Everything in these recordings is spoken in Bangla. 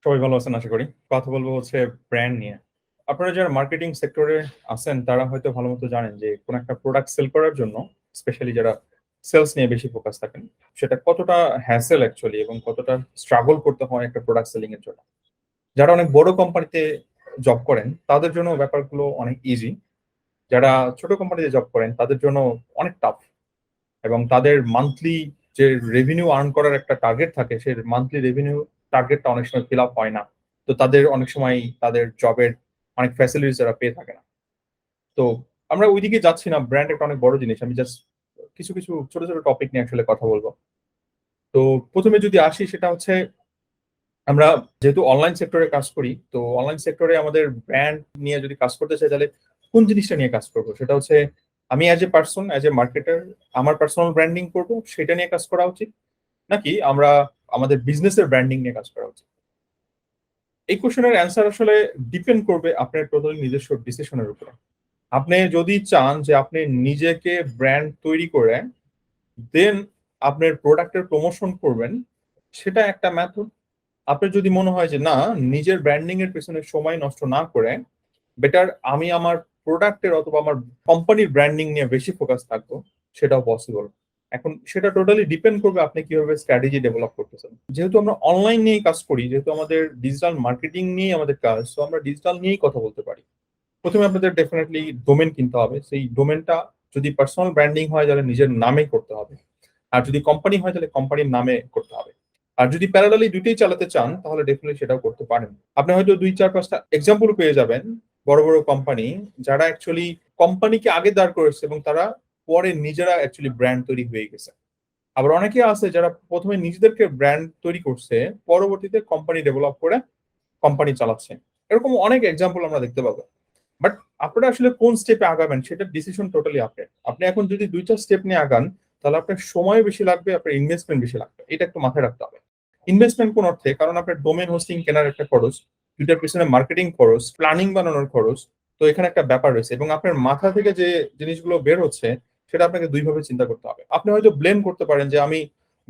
সবাই ভালো আছেন আশা করি। কথা বলবো হচ্ছে ব্র্যান্ড নিয়ে। আপনারা যারা মার্কেটিং সেক্টরে আছেন তারা হয়তো ভালো মতো জানেন যে কোন একটা প্রোডাক্ট সেল করার জন্য, স্পেশালি যারা সেলস নিয়ে বেশি ফোকাস থাকেন, সেটা কতটা হ্যাসেল অ্যাকচুয়ালি এবং কতটা স্ট্রাগল করতে হয় একটা প্রোডাক্ট সেলিং এর জন্য। যারা অনেক বড় কোম্পানিতে জব করেন তাদের জন্য ব্যাপারগুলো অনেক ইজি। যারা ছোট কোম্পানিতে জব করেন তাদের জন্য অনেক টাফ, এবং তাদের মান্থলি যে রেভিনিউ আর্ন করার একটা টার্গেট থাকে, সেই মান্থলি রেভিনিউ টার্গেটটা অনেক সময় ফিল আপ হয় না। তো তাদের অনেক সময় তাদের জবের অনেক ফ্যাসিলিটিস তারা পেয়ে থাকে না। তো আমরা ওইদিকে যাচ্ছি না, ব্র্যান্ড একটা অনেক বড় জিনিস। আমি জাস্ট কিছু কিছু ছোট ছোট টপিক নিয়ে আসলে কথা বলবো। তো প্রথমে যদি আসি, সেটা হচ্ছে আমরা যেহেতু অনলাইন সেক্টরে কাজ করি, তো অনলাইন সেক্টরে আমাদের ব্র্যান্ড নিয়ে যদি কাজ করতে চাই তাহলে কোন জিনিসটা নিয়ে কাজ করবো, সেটা হচ্ছে আমি as a person, as a marketer আমার পার্সোনাল ব্র্যান্ডিং করবো, সেটা নিয়ে কাজ করা উচিত, নাকি আমরা আমাদের বিজনেসের ব্র্যান্ডিং নিয়ে কাজ করা উচিত? এই কোশ্চেনের অ্যান্সার আসলে ডিপেন্ড করবে আপনার টোটালি নিজস্ব ডিসিশনের উপরে। আপনি যদি চান যে আপনি নিজেকে ব্র্যান্ড তৈরি করে দেন আপনার প্রোডাক্টের প্রমোশন করবেন, সেটা একটা মেথড। আপনার যদি মনে হয় যে না, নিজের ব্র্যান্ডিং এর পেছনে সময় নষ্ট না করে বেটার আমি আমার প্রোডাক্টের অথবা আমার কোম্পানির ব্র্যান্ডিং নিয়ে বেশি ফোকাস থাকবো, সেটাও পসিবল। এখন সেটা টোটালি ডিপেন্ড করবে আপনি কিভাবে স্ট্র্যাটেজি ডেভেলপ করতেছেন। যেহেতু আমরা অনলাইন নিয়েই কাজ করি, যেহেতু আমাদের ডিজিটাল মার্কেটিং নিয়েই আমাদের কাজ, তো আমরা ডিজিটাল নিয়েই কথা বলতে পারি। প্রথমে আপনাদের ডেফিনেটলি ডোমেন কিনতে হবে। সেই ডোমেনটা যদি পার্সোনাল ব্র্যান্ডিং হয় তাহলে নিজের নামেই করতে হবে, আর যদি কোম্পানি হয় তাহলে কোম্পানির নামে করতে হবে। আর যদি প্যারালালি দুইটাই চালাতে চান তাহলে ডেফিনেটলি সেটাও করতে পারেন। আপনি হয়তো 2-4-5টা এক্সাম্পল পেয়ে যাবেন বড় বড় কোম্পানি যারা অ্যাকচুয়ালি কোম্পানিকে আগে দাঁড় করেছে এবং তারা পরে নিজেরা অ্যাকচুয়ালি ব্র্যান্ড তৈরি হয়ে গেছে। আবার অনেকে আছে যারা প্রথমে নিজেদেরকে ব্র্যান্ড তৈরি করছে, পরবর্তীতে কোম্পানি ডেভেলপ করে কোম্পানি চালাচ্ছে। এরকম অনেক এক্সাম্পল আমরা দেখতে পাবো। বাট আপনারা আসলে কোন স্টেপে আগাবেন সেটা ডিসিশন টোটালি আপনার। আপনি এখন যদি 2টা স্টেপ নিয়ে আগান তাহলে আপনার সময় বেশি লাগবে, আপনার ইনভেস্টমেন্ট বেশি লাগবে, এটা একটু মাথায় রাখতে হবে। ইনভেস্টমেন্ট কোন অর্থে? কারণ আপনার ডোমেন হোস্টিং কেনার একটা খরচ, দুইটার পিছনে মার্কেটিং খরচ, প্ল্যানিং বানানোর খরচ। তো এখানে একটা ব্যাপার রয়েছে, এবং আপনার মাথা থেকে যে জিনিসগুলো বের হচ্ছে সেটা আপনাকে দুইভাবে চিন্তা করতে হবে। আপনি হয়তো ব্লেন্ড করতে পারেন যে আমি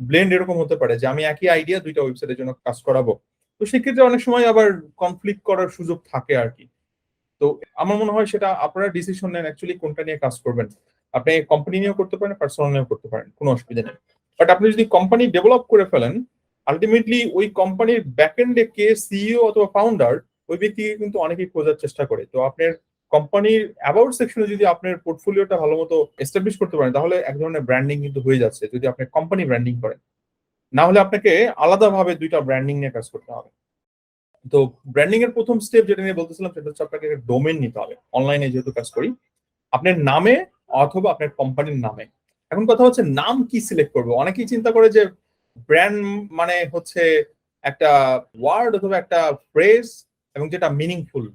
ব্লেন্ড এরকম হতে পারে যে আমি একই আইডিয়া দুইটা ওয়েবসাইটের জন্য কাজ করাবো। তো সেক্ষেত্রে অনেক সময় আবার কনফ্লিক্ট করার সুযোগ থাকে আর কি। তো আমার মনে হয় সেটা আপনারা ডিসিশন নেন অ্যাকচুয়ালি কোনটা নিয়ে কাজ করবেন। আপনি কোম্পানি নিয়েও করতে পারেন, পার্সোনাল নিয়েও করতে পারেন, কোনো অসুবিধা নেই। বাট আপনি যদি কোম্পানি ডেভেলপ করে ফেলেন, আলটিমেটলি ওই কোম্পানির ব্যাকএন্ডে কে সিইও অথবা ফাউন্ডার, ওই ব্যক্তিকে কিন্তু অনেকেই খোঁজার চেষ্টা করে। তো আপনার কোম্পানির অ্যাবাউট সেকশনে যদি আপনার পোর্টফোলিওটা ভালো মতো এস্টাবলিশ করতে পারেন তাহলে এক ধরনের ব্র্যান্ডিং কিন্তু হয়ে যাচ্ছে, যদি আপনি কোম্পানি ব্র্যান্ডিং করেন। না হলে আপনাকে আলাদাভাবে দুইটা ব্র্যান্ডিং নিয়ে কাজ করতে হবে। তো ব্র্যান্ডিং এর প্রথম স্টেপ যেটা নিয়ে বলতেছিলাম সেটা হচ্ছে আপনাকে একটা ডোমেন নিতে হবে। অনলাইনে যেহেতু কাজ করি, আপনার নামে অথবা আপনার কোম্পানির নামে। এখন কথা হচ্ছে নাম কি সিলেক্ট করবো। অনেকেই চিন্তা করে যে ব্র্যান্ড মানে হচ্ছে একটা ওয়ার্ড অথবা একটা ফ্রেজ, এবং যেটা মিনিংফুল।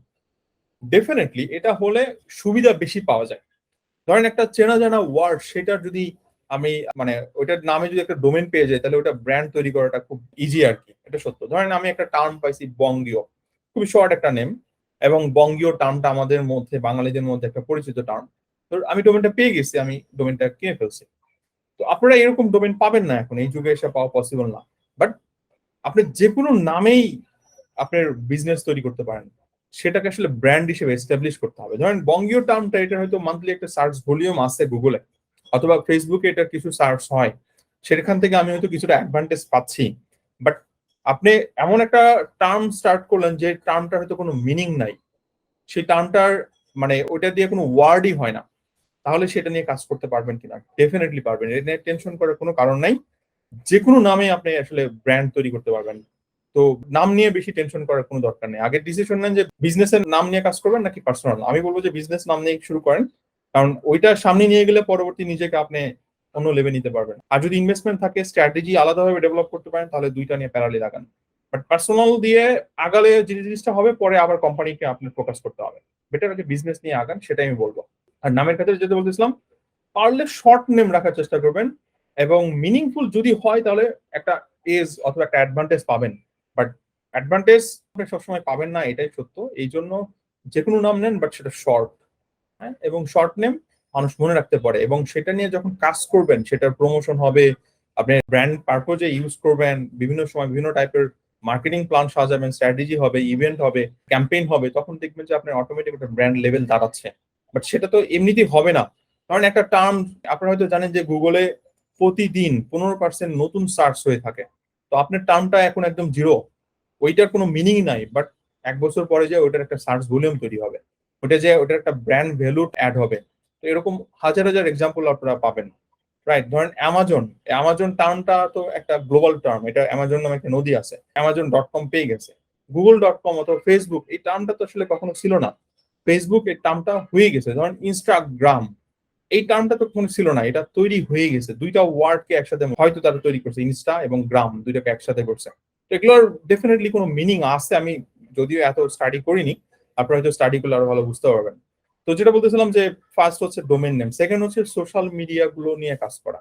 ডেফিনেটলি এটা হলে সুবিধা বেশি পাওয়া যায়। ধরেন একটা চেনা জানা ওয়ার্ড, সেটার যদি আমি মানে ওইটার নামে যদি একটা ডোমেন পেয়ে যাই তাহলে ওটা ব্র্যান্ড তৈরি করাটা খুব ইজি আর কি। এটা সত্য। ধরেন আমি একটা টার্ম পাইছি বঙ্গীয়, খুবই শর্ট একটা নেম, এবং বঙ্গীয় টার্মটা আমাদের মধ্যে বাঙালিদের মধ্যে একটা পরিচিত টার্ম। তো আমি ডোমেনটা পেয়ে গেছি, আমি ডোমেনটা কিনে ফেলছি। তো আপনারা এরকম ডোমেন পাবেন না, এখন এই যুগে এসে পাওয়া পসিবল না। বাট আপনি যে কোনো নামেই আপনার বিজনেস তৈরি করতে পারেন, সেটাকে আসলে ব্র্যান্ড হিসেবে এস্টাবলিশ করতে হবে। ধরেন বঙ্গীয় টার্মটা, এটা হয়তো মান্থলি একটা সার্চ ভলিউম আছে গুগলে, অথবা ফেসবুকে এটা কিছু সার্চ হয়, সেখান থেকে আমি হয়তো কিছুটা অ্যাডভান্টেজ পাচ্ছি। বাট আপনি এমন একটা টার্ম স্টার্ট করলেন যে টার্মটার হয়তো কোনো মিনিং নাই, সেই টার্মটার মানে ওটা দিয়ে কোনো ওয়ার্ডই হয় না, তাহলে সেটা নিয়ে কাজ করতে পারবেন কিনা? ডেফিনেটলি পারবেন, এটা নিয়ে টেনশন করার কোনো কারণ নাই। যে কোনো নামে আপনি আসলে ব্র্যান্ড তৈরি করতে পারবেন। তো নাম নিয়ে বেশি টেনশন করার কোনো দরকার নেই। আগে ডিসিশন নেন যে বিজনেসের নাম নিয়ে কাজ করবেন নাকি পার্সোনাল। আমি বলবো যে বিজনেস নাম নিয়ে শুরু করেন, কারণ ওইটা সামনে নিয়ে গেলে পরবর্তী নিজেকে আপনি অন্য লেভেল নিতে পারবেন। আর যদি ইনভেস্টমেন্ট থাকে, স্ট্র্যাটেজি আলাদাভাবে ডেভেলপ করতে পারেন, তাহলে দুইটা নিয়ে প্যারালি লাগান। বাট পার্সোনাল দিয়ে আগালে যে জিনিসটা হবে, পরে আবার কোম্পানিকে আপনার ফোকাস করতে হবে। বেটার আগে বিজনেস নিয়ে আগান, সেটাই আমি বলবো। আর নামের ক্ষেত্রে যেটা বলতেছিলাম, পারলে শর্ট নেম রাখার চেষ্টা করবেন, এবং মিনিংফুল যদি হয় তাহলে একটা এজ অথবা একটা অ্যাডভান্টেজ পাবেন। বাট অ্যাডভান্টেজ আপনি সবসময় পাবেন না, এটাই সত্য। এই জন্য যে কোনো নাম নেন, বাট সেটা শর্ট। হ্যাঁ, এবং শর্ট নেম মানুষ মনে রাখতে পারে, এবং সেটা নিয়ে যখন কাজ করবেন সেটার প্রমোশন হবে, আপনি ব্র্যান্ড পারপোজে ইউজ করবেন, বিভিন্ন সময় বিভিন্ন টাইপের মার্কেটিং প্ল্যান সাজাবেন, স্ট্র্যাটেজি হবে, ইভেন্ট হবে, ক্যাম্পেইন হবে, তখন দেখবেন যে আপনার অটোমেটিক একটা ব্র্যান্ড লেভেল দাঁড়াচ্ছে। বাট সেটা তো এমনিতেই হবে না। কারণ একটা টার্ম, আপনারা হয়তো জানেন যে গুগলে প্রতিদিন 15% নতুন সার্চ হয়ে থাকে। তো আপনার টার্মটা এখন একদম জিরো, ওইটার কোনো মিনিং নাই। বাট 1 বছর পরে যে ওইটার একটা সার্চ ভলিউম তৈরি হবে, ওটা যে ওটার একটা ব্র্যান্ড ভ্যালু অ্যাড হবে। তো এরকম হাজার হাজার এক্সাম্পল আপনারা পাবেন। রাইট, ধরেন অ্যামাজন, অ্যামাজন টার্মটা তো একটা গ্লোবাল টার্ম, এটা অ্যামাজন নামে একটা নদী আছে, অ্যামাজন.কম পেয়ে গেছে। গুগল.কম অথবা ফেসবুক, এই টার্মটা তো আসলে কখনো ছিল না। ফেসবুক এই টার্মটা হয়ে গেছে। ধরেন ইনস্টাগ্রাম, এই টার্মটা তো কখনো ছিল না, এটা তৈরি হয়ে গেছে। দুইটা ওয়ার্ডকে একসাথে হয়তো তারা তৈরি করছে, ইনস্টা এবং গ্রাম দুইটাকে একসাথে করছে। তো এগুলোর ডেফিনেটলি কোনো মিনিং আছে। আমি যদিও এত স্টাডি করিনি, আপনারা হয়তো স্টাডি করলে আরো ভালো বুঝতে পারবেন। তো যেটা বলতেছিলাম যে ফার্স্ট হচ্ছে ডোমেন নেম, সেকেন্ড হচ্ছে সোশ্যাল মিডিয়া গুলো নিয়ে কাজ করা।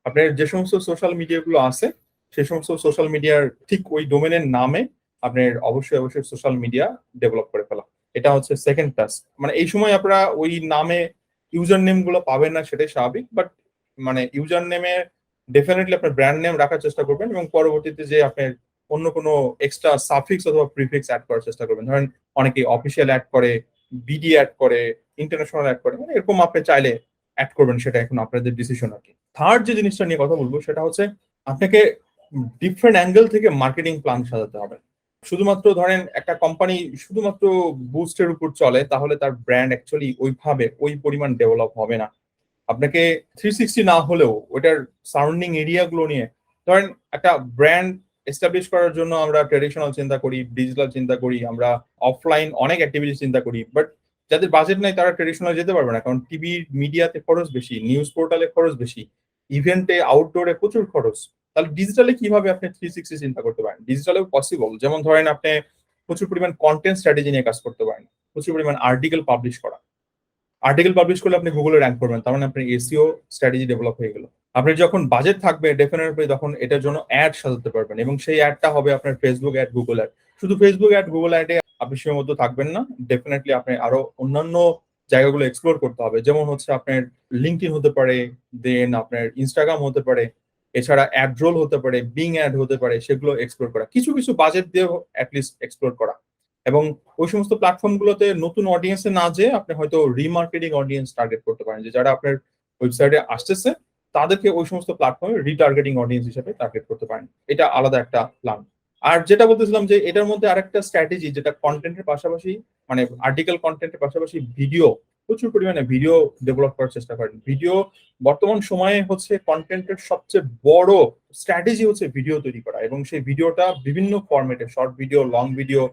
আপনার যে সমস্ত সোশ্যাল মিডিয়া গুলো আছে, সেই সমস্ত সোশ্যাল মিডিয়ার ঠিক ওই ডোমেনের নামে আপনার অবশ্যই অবশ্যই সোশ্যাল মিডিয়া ডেভেলপ করে ফেলা। এটা হচ্ছে সেকেন্ড টাস্ক। মানে এই সময় আপনারা ওই নামে ইউজার নেম গুলো পাবেন না, সেটাই স্বাভাবিক। বাট মানে ইউজার নেমে ডেফিনেটলি আপনার ব্র্যান্ড নেম রাখার চেষ্টা করবেন, এবং পরবর্তীতে যে আপনার অন্য কোনো এক্সট্রা সাফিক্স অথবা প্রিফিক্স অ্যাড করার চেষ্টা করবেন। ধরেন অনেকে অফিসিয়াল অ্যাড করে, বিডি অ্যাড করে, ইন্টারন্যাশনাল অ্যাড করে, মানে এরকম আপনি চাইলে অ্যাড করবেন, সেটা এখন আপনাদের ডিসিশন আর কি। থার্ড যে জিনিসটা নিয়ে কথা বলবো সেটা হচ্ছে আপনাকে ডিফারেন্ট অ্যাঙ্গেল থেকে মার্কেটিং প্ল্যান সাজাতে হবে। শুধুমাত্র ধরেন একটা কোম্পানি শুধুমাত্র বুস্টের উপর চলে, তাহলে তার ব্র্যান্ড অ্যাকচুয়ালি ওইভাবে ওই পরিমাণ ডেভেলপ হবে না। আপনাকে 360 না হলেও ওইটার সারাউন্ডিং এরিয়া গুলো নিয়ে, ধরেন একটা ব্র্যান্ড এস্টাবলিশ করার জন্য আমরা ট্রেডিশনাল চিন্তা করি, ডিজিটাল চিন্তা করি, আমরা অফলাইন অনেক অ্যাক্টিভিটি চিন্তা করি। বাট যাদের বাজেট নাই তারা ট্রেডিশনাল যেতে পারবে না, কারণ টিভি মিডিয়াতে খরচ বেশি, নিউজ পোর্টালে খরচ বেশি, ইভেন্টে আউটডোরে প্রচুর খরচ। তাহলে ডিজিটালে কিভাবে আপনি 360 চিন্তা করতে পারেন? ডিজিটালেও পসিবল। যেমন ধরেন আপনি প্রচুর পরিমাণ কন্টেন্ট স্ট্র্যাটেজি নিয়ে কাজ করতে পারেন, প্রচুর পরিমাণ আর্টিকেল পাবলিশ করা। আর্টিকেল পাবলিশ করলে আপনি গুগলে র্যাঙ্ক করবেন, তার মানে আপনার এসইও স্ট্র্যাটেজি ডেভেলপ হয়ে গেল। আপনি যখন বাজেট থাকবে ডেফিনেটলি তখন এটার জন্য অ্যাড সাজাতে পারবেন, এবং সেই অ্যাডটা হবে আপনার ফেসবুক অ্যাড, গুগল অ্যাড। শুধু ফেসবুক অ্যাড, গুগল অ্যাডে আপনি সীমাবদ্ধ থাকবেন না, ডেফিনেটলি আপনি আরো অন্যান্য জায়গাগুলো এক্সপ্লোর করতে হবে। যেমন হচ্ছে আপনার লিঙ্কডইন হতে পারে, দেন আপনার ইনস্টাগ্রাম হতে পারে, এছাড়া অ্যাডরোল হতে পারে, বিং অ্যাড হতে পারে, সেগুলো এক্সপ্লোর করা, কিছু কিছু বাজেট দিয়ে অ্যাটলিস্ট এক্সপ্লোর করা। এবং ওই সমস্ত প্ল্যাটফর্ম গুলোতে নতুন অডিয়েন্সে না যেয়ে আপনি হয়তো রিমার্কেটিং অডিয়েন্স টার্গেট করতে পারেন, যে যারা আপনার ওয়েবসাইটে আসতেছে তাদেরকে ওই সমস্ত প্ল্যাটফর্মে রিটার্গেটিং অডিয়েন্স হিসেবে টার্গেট করতে পারেন। এটা আলাদা একটা প্ল্যান। আর যেটা বলতেছিলাম যে এটার মধ্যে আরেকটা স্ট্র্যাটেজি, যেটা কন্টেন্টের পাশাপাশি মানে আর্টিকেল কন্টেন্টের পাশাপাশি ভিডিও, প্রচুর পরিমাণে ভিডিও ডেভেলপ করার চেষ্টা করেন। ভিডিও বর্তমান সময়ে হচ্ছে কন্টেন্টের সবচেয়ে বড় স্ট্র্যাটেজি হচ্ছে ভিডিও তৈরি করা, এবং সেই ভিডিওটা বিভিন্ন ফরম্যাটে, শর্ট ভিডিও, লং ভিডিও,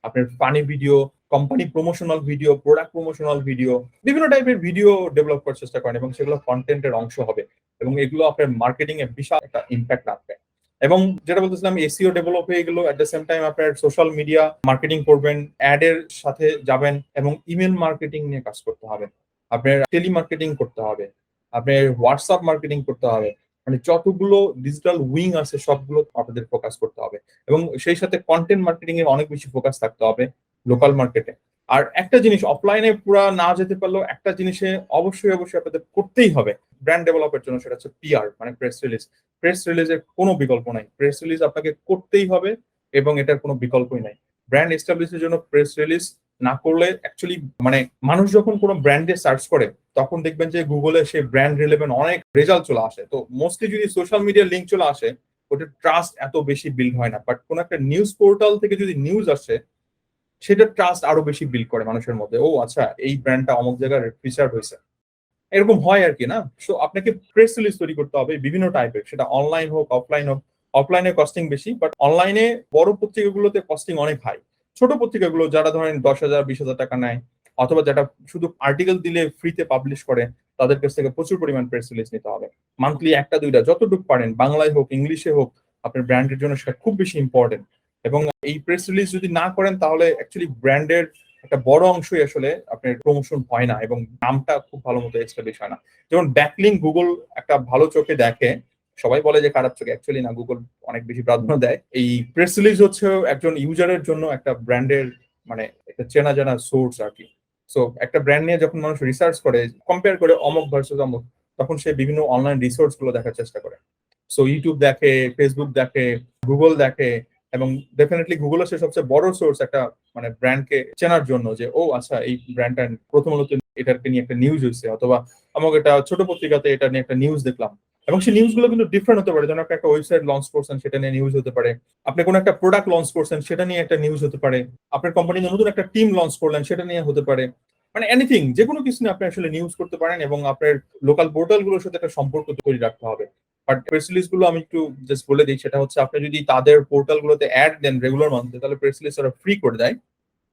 আপনার funny video, company promotional video, product promotional video, বিভিন্ন টাইপের ভিডিও ডেভেলপ করার চেষ্টা করেন, এবং সেগুলো কন্টেন্টের অংশ হবে, এবং এগুলো আপনার মার্কেটিং এ বিশাল একটা ইম্প্যাক্ট রাখবে। এবং যেটা বলতেছিলাম এসইও ডেভেলপ হয়ে গেল, এট দ্য সেম টাইম আপনার সোশ্যাল মিডিয়া মার্কেটিং করবেন, অ্যাড এর সাথে যাবেন, এবং ইমেল মার্কেটিং নিয়ে কাজ করতে হবে, আপনার টেলি মার্কেটিং করতে হবে, আপনার হোয়াটসঅ্যাপ মার্কেটিং করতে হবে। মানে যতগুলো ডিজিটাল উইং আছে সবগুলো আপনাদের ফোকাস করতে হবে, এবং সেই সাথে কন্টেন্ট মার্কেটিং এ অনেক বেশি ফোকাস থাকতে হবে লোকাল মার্কেটে। আর একটা জিনিস অফলাইনে পুরা না যেতে পারলেও একটা জিনিসে অবশ্যই অবশ্যই আপনাদের করতেই হবে ব্র্যান্ড ডেভেলপের জন্য, সেটা হচ্ছে পিআর, মানে প্রেস রিলিজ। প্রেস রিলিজের কোনো বিকল্প নাই, প্রেস রিলিজ আপনাকে করতেই হবে, এবং এটার কোনো বিকল্পই নাই। ব্র্যান্ড এস্টাবলিশের জন্য প্রেস রিলিজ না করলে অ্যাকচুয়ালি মানে মানুষ যখন কোনো ব্র্যান্ডে সার্চ করে তখন দেখবেন যে গুগলে সেই ব্র্যান্ড রিলেভেন্ট অনেক রেজাল্ট চলে আসে। তো মোস্টলি যদি সোশ্যাল মিডিয়ার লিঙ্ক চলে আসে, ওটা ট্রাস্ট এত বেশি বিল্ড হয় না। বাট কোন একটা নিউজ পোর্টাল থেকে যদি নিউজ আসে, সেটা ট্রাস্ট আরো বেশি বিল্ড করে মানুষের মধ্যে। ও আচ্ছা, এই ব্র্যান্ডটা অমুক জায়গায় ফিচার হয়েছে, এরকম হয় আর কি না। সো আপনাকে প্রেস রিলিজ তৈরি করতে হবে বিভিন্ন টাইপের, সেটা অনলাইন হোক অফলাইন হোক। অফলাইনে কস্টিং বেশি, বাট অনলাইনে বড় পত্রিকাগুলোতে কস্টিং অনেক হাই। ছোট পত্রিকাগুলো যারা ধরেন 10,000 20,000 টাকা নেয়, অথবা যেটা শুধু আর্টিকেল দিলে ফ্রিতে পাবলিশ করে, তাদের কাছ থেকে প্রচুর পরিমাণ প্রেস রিলিজ নিতে হবে। মান্থলি একটা দুইটা যতটুকু পারেন, বাংলায় হোক ইংলিশে হোক, আপনার ব্র্যান্ডের জন্য সেটা খুব বেশি ইম্পর্টেন্ট। এবং এই প্রেস রিলিজ যদি না করেন তাহলে অ্যাকচুয়ালি ব্র্যান্ডের একটা বড় অংশই আসলে আপনার প্রমোশন হয় না, এবং নামটা খুব ভালো মতো এস্টাবলিশ হয় না। যেমন ব্যাকলিঙ্ক গুগল একটা ভালো চোখে দেখে, সবাই বলে যে খারাপ চোখে, অ্যাকচুয়ালি না, গুগল অনেক বেশি প্রাধান্য দেয়। এই প্রেস রিলিজ হচ্ছে একজন ইউজারের জন্য একটা ব্র্যান্ডের মানে একটা চেনা জানা সোর্স আর কি। সো একটা ব্র্যান্ড নিয়ে যখন মানুষ রিসার্চ করে, কম্পেয়ার করে অমুক ভার্সেস অমুক, তখন সে বিভিন্ন অনলাইন রিসোর্স গুলো দেখার চেষ্টা করে। সো ইউটিউব দেখে, ফেসবুক দেখে, গুগল দেখে, এবং ডেফিনেটলি গুগল হচ্ছে সবচেয়ে বড় সোর্স একটা মানে ব্র্যান্ডকে চেনার জন্য, যে ও আচ্ছা এই ব্র্যান্ডটা প্রথমত এটাকে নিয়ে একটা নিউজ হয়েছে, অথবা আমাকে একটা ছোট পত্রিকাতে এটা নিয়ে একটা নিউজ দেখলাম। এবং সেই নিউজগুলো কিন্তু ডিফারেন্ট হতে পারে, যেন আপনি একটা ওয়েবসাইট লঞ্চ করছেন সেটা নিয়ে নিউজ হতে পারে, আপনি কোনো একটা প্রোডাক্ট লঞ্চ করছেন সেটা নিয়ে একটা নিউজ হতে পারে, আপনার কোম্পানি নতুন একটা টিম লঞ্চ করলেন সেটা নিয়ে হতে পারে, মানে এনিথিং, যে কোনো কিছু নিয়ে আপনি আসলে নিউজ করতে পারেন। এবং আপনার লোকাল পোর্টাল গুলোর সাথে একটা সম্পর্ক তৈরি রাখতে হবে। বাট প্রেস রিলিজ গুলো আমি একটু জাস্ট বলে দিই, সেটা হচ্ছে আপনি যদি তাদের পোর্টাল গুলোতে অ্যাড দেন রেগুলার মান্থে, তাহলে প্রেস রিলিজ ওরা ফ্রি করে দেয়।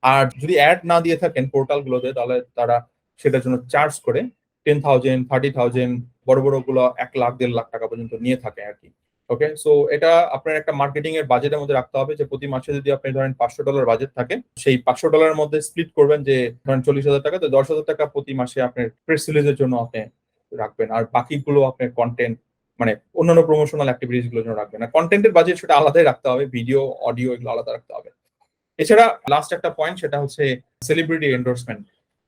আর যদি অ্যাড না দিয়ে থাকেন পোর্টাল গুলোতে, তাহলে তারা সেটার জন্য চার্জ করে 10,000, 30,000, বড় বড় গুলো 1 লাখ 1.5 লাখ টাকা পর্যন্ত নিয়ে থাকে আর কি। ওকে, সো এটা আপনার একটা মার্কেটিং এর বাজেটের মধ্যে রাখতে হবে, যে প্রতি মাসে যদি আপনি ধরেন $500 বাজেট থাকে, সেই $500 মধ্যে স্প্লিট করবেন, যে ধরেন 40,000 টাকা, তো 10,000 টাকা প্রতি মাসে আপনার প্রেস রিলিজের জন্য আপনি রাখবেন, আর বাকিগুলো আপনার কন্টেন্ট মানে অন্যান্য প্রমোশনাল অ্যাক্টিভিটিস গুলোর জন্য রাখবেন। আর কন্টেন্টের বাজেট সেটা আলাদাই রাখতে হবে, ভিডিও অডিও এগুলো আলাদা রাখতে হবে। এছাড়া লাস্ট একটা পয়েন্ট, সেটা হচ্ছে সেলিব্রিটি এন্ডোর্সমেন্ট।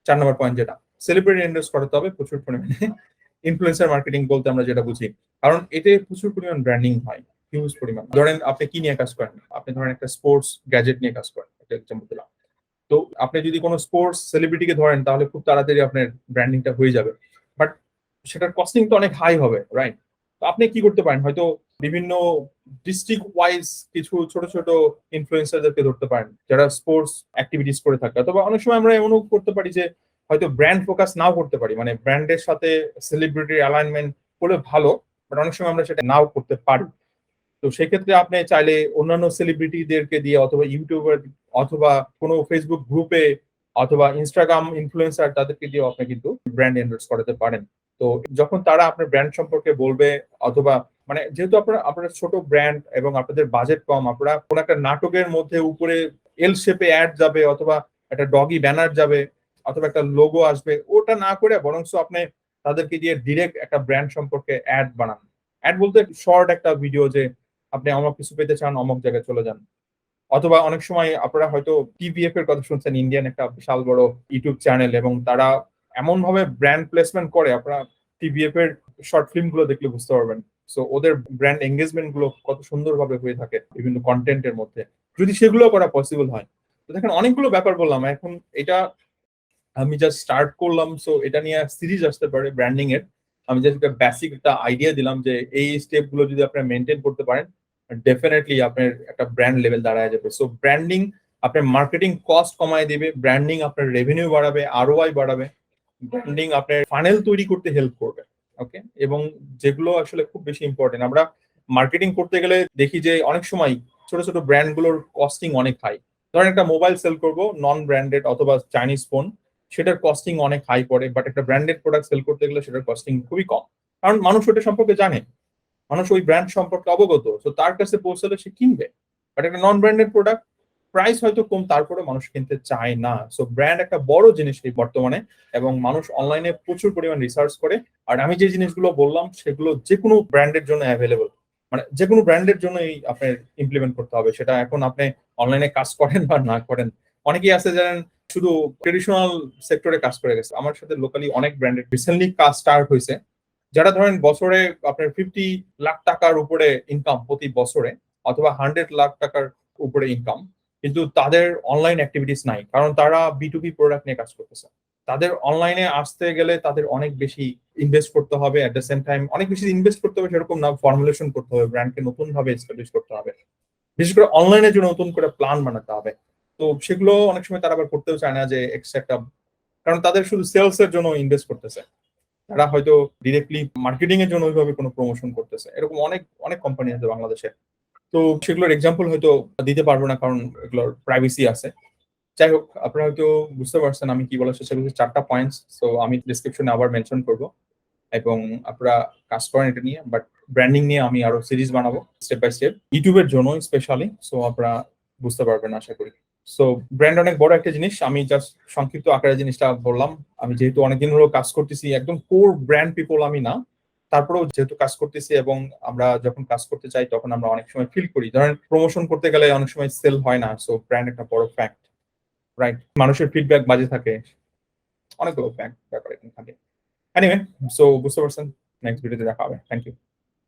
4 নম্বর পয়েন্ট, যেটা সেলিব্রিটি এন্ডোর্স করাতে হবে প্রচুর পরিমাণে। ইনফ্লুয়েন্সার মার্কেটিং বলতে আমরা যেটা বুঝি, কারণ এতে প্রচুর পরিমাণ ব্র্যান্ডিং হয়, হিউজ পরিমাণ। ধরেন আপনি কি নিয়ে কাজ করেন, আপনি ধরেন একটা স্পোর্টস গ্যাজেট নিয়ে কাজ করেন, একটা এক্সাম্পল দিলাম। তো আপনি যদি কোনো স্পোর্টস সেলিব্রিটিকে ধরেন, তাহলে খুব তাড়াতাড়ি আপনার ব্র্যান্ডিংটা হয়ে যাবে। বাট সেটার কস্টিং তো অনেক হাই হবে, রাইট? তো আপনি কি করতে পারেন, হয়তো বিভিন্ন ডিস্ট্রিক্ট ওয়াইজ কিছু ছোট ছোট ইনফ্লুয়েন্সারদেরকে ধরতে পারেন, যারা স্পোর্টস অ্যাক্টিভিটিস করে থাকে। অথবা অনেক সময় আমরা এমনও করতে পারি যে হয়তো ব্র্যান্ড ফোকাস নাও করতে পারি, মানে ব্র্যান্ডের সাথে সেলিব্রিটির অ্যালাইনমেন্ট করলে ভালো, বাট অনেক সময় আমরা সেটা নাও করতে পারি। তো সেক্ষেত্রে আপনি চাইলে অন্যান্য সেলিব্রিটিদেরকে দিয়ে, অথবা ইউটিউবার, অথবা কোনো ফেসবুক গ্রুপে, অথবা ইনস্টাগ্রাম ইনফ্লুয়েন্সার, তাদেরকে দিয়ে আপনি কিন্তু ব্র্যান্ড এন্ডোর্স করাতে পারেন। তো যখন তারা আপনার ব্র্যান্ড সম্পর্কে বলবে, অথবা মানে যেহেতু আপনার ছোট ব্র্যান্ড এবং আপনাদের বাজেট কম, আপনারা কোনো একটা নাটকের মধ্যে উপরে এল শেপে অ্যাড যাবে, অথবা একটা ডগি ব্যানার যাবে, অথবা একটা লোগো আসবে, ওটা না করে বরং আপনি তাদেরকে দিয়ে ডিরেক্ট একটা ব্র্যান্ড সম্পর্কে অ্যাড বানান। অ্যাড বলতে শর্ট একটা ভিডিও, যে আপনি অমুক কিছু পেতে চান, অমুক জায়গায় চলে যান। অথবা অনেক সময় আপনারা হয়তো টিভিএফ এর কথা শুনছেন, ইন্ডিয়ান একটা বিশাল বড় ইউটিউব চ্যানেল, এবং তারা এমন ভাবে ব্র্যান্ড প্লেসমেন্ট করে, আপনারা টিভিএফ এর শর্ট ফিল্ম গুলো দেখলে বুঝতে পারবেন। সো ওদের ব্র্যান্ড এঙ্গেজমেন্ট গুলো কত সুন্দরভাবে হয়ে থাকে বিভিন্ন কন্টেন্টের মধ্যে, যদি সেগুলো করা পসিবল হয়। তো দেখেন, অনেকগুলো ব্যাপার বললাম এখন, এটা আমি জাস্ট স্টার্ট করলাম। সো এটা নিয়ে সিরিজ আসতে পারে ব্র্যান্ডিং এর। আমি জাস্ট একটা বেসিক একটা আইডিয়া দিলাম, যে এই স্টেপ গুলো যদি আপনারা মেনটেন করতে পারেন, ডেফিনেটলি আপনার একটা ব্র্যান্ড লেভেল দাঁড়ায় যাবে। সো ব্র্যান্ডিং আপনার মার্কেটিং কস্ট কমায় দিবে, ব্র্যান্ডিং আপনার রেভিনিউ বাড়াবে, আরওআই বাড়াবে, ব্র্যান্ডিং আপনার ফানেল তৈরি করতে হেল্প করবে। ওকে, এবং যেগুলো আসলে খুব বেশি ইম্পর্টেন্ট, আমরা মার্কেটিং করতে গেলে দেখি যে অনেক সময় ছোট ছোট ব্র্যান্ড গুলোর কস্টিং অনেক হাই। ধরেন একটা মোবাইল সেল করব, নন ব্র্যান্ডেড অথবা চাইনিজ ফোন, সেটার কস্টিং অনেক হাই পড়ে। বাট একটা ব্র্যান্ডেড প্রোডাক্ট সেল করতে গেলে সেটার কস্টিং খুবই কম, কারণ মানুষ ওটা সম্পর্কে জানে, মানুষ ওই ব্র্যান্ড সম্পর্কে অবগত, তো তার কাছে পৌঁছালে সে কিনবে। বাট একটা নন ব্র্যান্ডেড প্রোডাক্ট প্রাইস হয়তো কম, তারপরে মানুষ কিনতে চায় না। সো ব্র্যান্ড একটা বড় জিনিস এই বর্তমানে, এবং মানুষ অনলাইনে প্রচুর পরিমাণ রিসার্চ করে। আর আমি যে জিনিসগুলো বললাম সেগুলো যে কোনো ব্র্যান্ডের জন্য অ্যাভেলেবল, মানে যে কোনো ব্র্যান্ডের জন্যই আপনার ইমপ্লিমেন্ট করতে হবে, সেটা এখন আপনি অনলাইনে কাজ করেন বা না করেন। অনেকেই আছে জানেন শুধু ট্রেডিশনাল সেক্টরে কাজ করে গেছে, আমার সাথে লোকালি অনেক ব্র্যান্ডের রিসেন্টলি কাজ স্টার্ট হয়েছে, যারা ধরেন বছরে আপনার 50 লাখ টাকার উপরে ইনকাম প্রতি বছরে, অথবা 100 লাখ টাকার উপরে ইনকাম, কিন্তু তাদের অনলাইন অ্যাক্টিভিটিস নাই, কারণ তারা বি2বি প্রোডাক্ট নিয়ে কাজ করতেছে। তাদের অনলাইনে আসতে গেলে তাদের অনেক বেশি ইনভেস্ট করতে হবে, এট দ্য সেম টাইম অনেক বেশি ইনভেস্ট করতে হবে সেরকম না, ফর্মুলেশন করতে হবে, ব্র্যান্ডকে নতুন ভাবে এস্টাবলিশ করতে হবে, বিশেষ করে অনলাইনের জন্য নতুন করে প্ল্যান বানাতে হবে। তো সেগুলো অনেক সময় তারা আবার করতেও চায় না, যে এক্সট্রা একটা, কারণ তাদের শুধু সেলস এর জন্য ইনভেস্ট করতেছে, তারা হয়তো ডিরেক্টলি মার্কেটিং এর জন্য ওইভাবে কোনো প্রমোশন করতেছে, এরকম অনেক অনেক কোম্পানি আছে বাংলাদেশে। তো সেগুলোর এক্সাম্পল হয়তো দিতে পারবো না, কারণ এগুলোর প্রাইভেসি আছে। যাই হোক, আপনারা হয়তো বুঝতে পারছেন আমি কি বলার চেষ্টা করছি, 4টা পয়েন্টস। তো আমি ডিসক্রিপশনে আবার মেনশন করব, এবং আপনারা কাজ করেন এটা নিয়ে। বাট ব্র্যান্ডিং নিয়ে আমি আরো সিরিজ বানাবো স্টেপ বাই স্টেপ, ইউটিউবের জন্য স্পেশালি। সো আপনারা বুঝতে পারবেন আশা করি। সো ব্র্যান্ড অনেক বড় একটা জিনিস, আমি জাস্ট সংক্ষিপ্ত আকারে জিনিসটা বললাম। আমি যেহেতু অনেকদিন হলো কাজ করতেছি, একদম কোর ব্র্যান্ড পিপল আমি না, তারপরেও যেহেতু কাজ করতেছি, এবং আমরা যখন কাজ করতে চাই তখন আমরা অনেক সময় ফিল করি, ধরেন প্রমোশন করতে গেলে অনেক সময় সেল হয় না। সো ব্র্যান্ড একটা বড় ফ্যাক্ট, রাইট? মানুষের ফিডব্যাক বাজে থাকে, অনেকগুলো ফ্যাক্ট ব্যাপার এখানে থাকে। এনিওয়ে, সো বুঝতে পারছেন, নেক্সট ভিডিওতে দেখা হবে। Thank you.